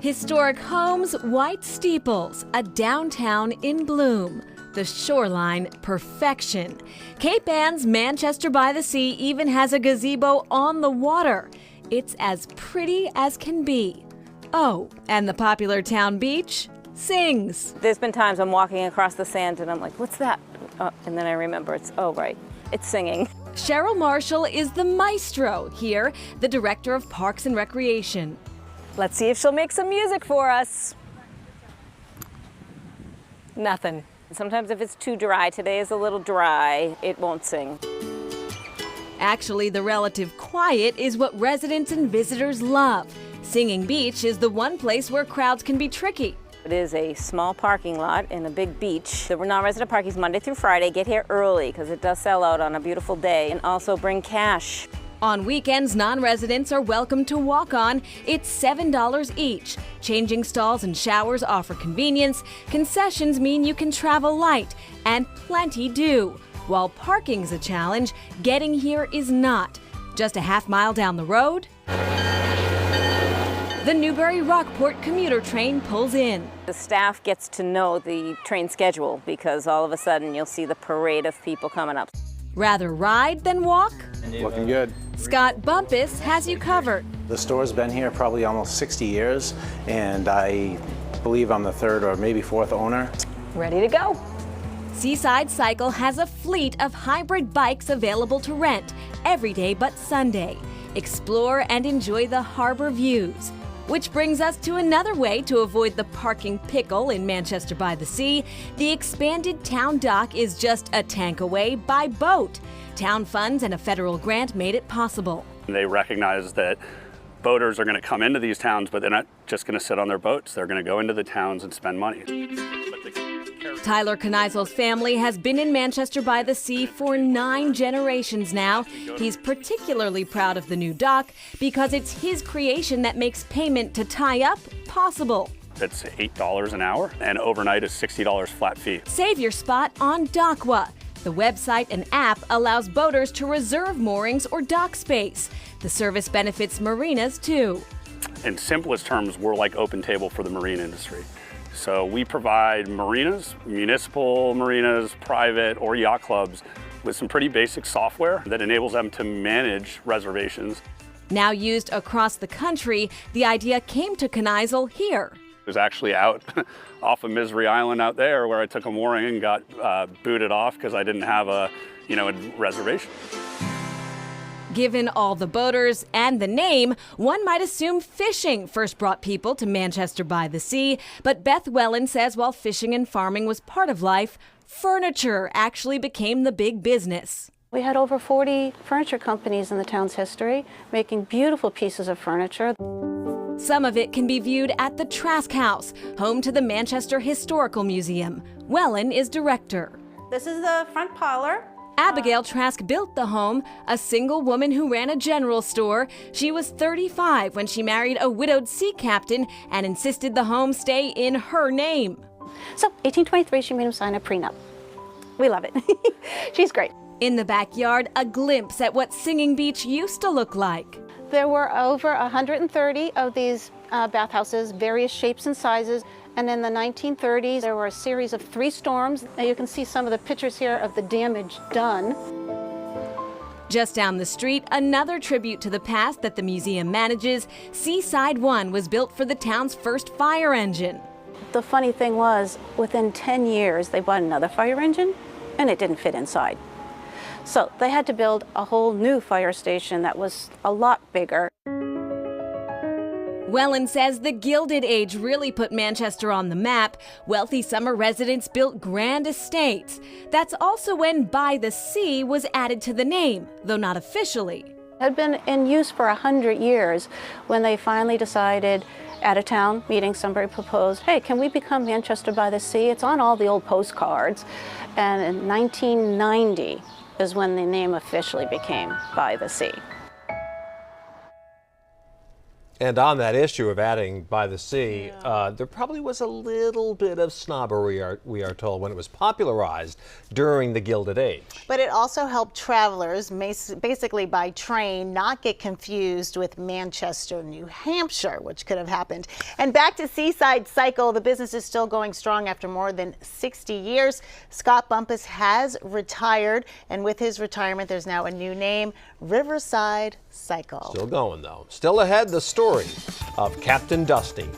Historic homes, white steeples, a downtown in bloom. The shoreline, perfection. Cape Ann's Manchester by the Sea even has a gazebo on the water. It's as pretty as can be. Oh, and the popular town beach sings. There's been times I'm walking across the sand and I'm like, what's that? And then I remember right, it's singing. Cheryl Marshall is the maestro here, the director of Parks and Recreation. Let's see if she'll make some music for us. Nothing. Sometimes if it's too dry, today is a little dry, it won't sing. Actually, the relative quiet is what residents and visitors love. Singing Beach is the one place where crowds can be tricky. It is a small parking lot and a big beach. The non-resident parking is Monday through Friday. Get here early because it does sell out on a beautiful day, and also bring cash. On weekends, non-residents are welcome to walk on. It's $7 each. Changing stalls and showers offer convenience. Concessions mean you can travel light, and plenty do. While parking's a challenge, getting here is not. Just a half-mile down the road, the Newbury-Rockport commuter train pulls in. The staff gets to know the train schedule because all of a sudden you'll see the parade of people coming up. Rather ride than walk? Looking good. Scott Bumpus has you covered. The store's been here probably almost 60 years, and I believe I'm the third or maybe fourth owner. Ready to go. Seaside Cycle has a fleet of hybrid bikes available to rent every day but Sunday. Explore and enjoy the harbor views. Which brings us to another way to avoid the parking pickle in Manchester by the Sea. The expanded town dock is just a tank away by boat. Town funds and a federal grant made it possible. They recognize that boaters are going to come into these towns, but they're not just going to sit on their boats. They're going to go into the towns and spend money. Tyler Knizel's family has been in Manchester by the Sea for 9 generations now. He's particularly proud of the new dock because it's his creation that makes payment to tie up possible. It's $8 an hour, and overnight is $60 flat fee. Save your spot on Dockwa. The website and app allows boaters to reserve moorings or dock space. The service benefits marinas too. In simplest terms, we're like Open Table for the marine industry. So we provide marinas, municipal marinas, private or yacht clubs with some pretty basic software that enables them to manage reservations. Now used across the country, the idea came to Knizel here. It was actually out off of Misery Island out there where I took a mooring and got booted off because I didn't have a reservation. Given all the boaters and the name, one might assume fishing first brought people to Manchester by the Sea. But Beth Wellen says while fishing and farming was part of life, furniture actually became the big business. We had over 40 furniture companies in the town's history, making beautiful pieces of furniture. Some of it can be viewed at the Trask House, home to the Manchester Historical Museum. Wellen is director. This is the front parlor. Abigail Trask built the home, a single woman who ran a general store. She was 35 when she married a widowed sea captain and insisted the home stay in her name. So, 1823, she made him sign a prenup. We love it. She's great. In the backyard, a glimpse at what Singing Beach used to look like. There were over 130 of these bathhouses, various shapes and sizes. And in the 1930s, there were a series of 3 storms. Now you can see some of the pictures here of the damage done. Just down the street, another tribute to the past that the museum manages. Seaside 1 was built for the town's first fire engine. The funny thing was, within 10 years, they bought another fire engine, and it didn't fit inside. So they had to build a whole new fire station that was a lot bigger. Wellen says the Gilded Age really put Manchester on the map. Wealthy summer residents built grand estates. That's also when By the Sea was added to the name, though not officially. It had been in use for 100 years when they finally decided at a town meeting, somebody proposed, hey, can we become Manchester by the Sea? It's on all the old postcards. And in 1990 is when the name officially became By the Sea. And on that issue of adding by the sea, there probably was a little bit of snobbery, we are told, when it was popularized during the Gilded Age. But it also helped travelers, basically by train, not get confused with Manchester, New Hampshire, which could have happened. And back to Seaside Cycle, the business is still going strong after more than 60 years. Scott Bumpus has retired, and with his retirement, there's now a new name, Riverside Cycle. Still going, though. Still ahead, the story of Captain Dusty.